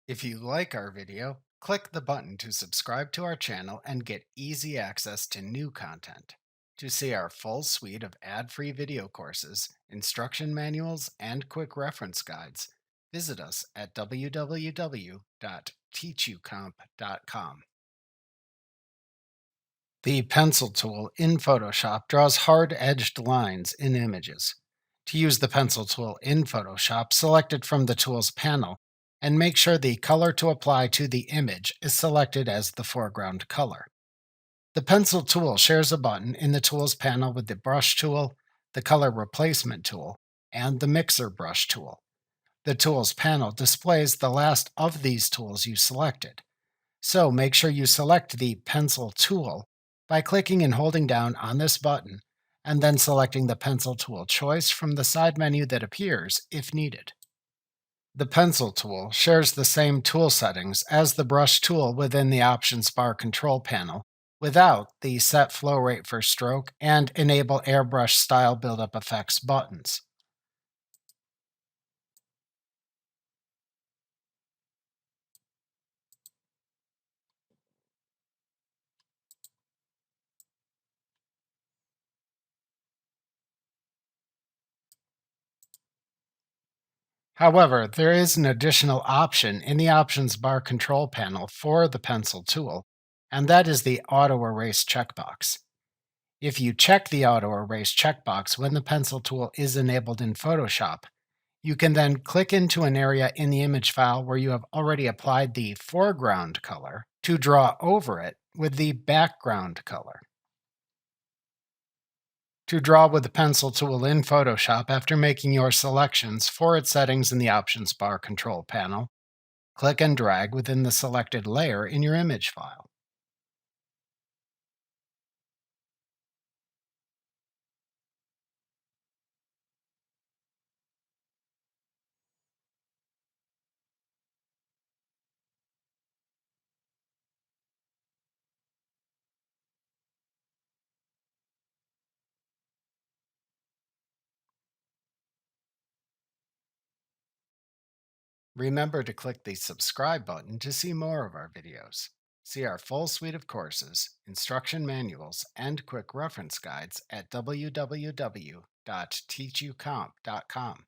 If you like our video, click the button to subscribe to our channel and get easy access to new content. To see our full suite of ad-free video courses, instruction manuals, and quick reference guides, visit us at www.teachucomp.com. The pencil tool in Photoshop draws hard-edged lines in images. To use the pencil tool in Photoshop, select it from the Tools panel and make sure the color to apply to the image is selected as the foreground color. The pencil tool shares a button in the Tools panel with the Brush tool, the Color Replacement tool, and the Mixer Brush tool. The Tools panel displays the last of these tools you selected. So make sure you select the pencil tool by clicking and holding down on this button, and then selecting the pencil tool choice from the side menu that appears if needed. The pencil tool shares the same tool settings as the brush tool within the options bar control panel without the set flow rate for stroke and enable airbrush style buildup effects buttons. However, there is an additional option in the options bar control panel for the pencil tool, and that is the auto erase checkbox. If you check the auto erase checkbox when the pencil tool is enabled in Photoshop, you can then click into an area in the image file where you have already applied the foreground color to draw over it with the background color. To draw with the pencil tool in Photoshop after making your selections for its settings in the options bar control panel, click and drag within the selected layer in your image file. Remember to click the subscribe button to see more of our videos. See our full suite of courses, instruction manuals, and quick reference guides at www.teachucomp.com.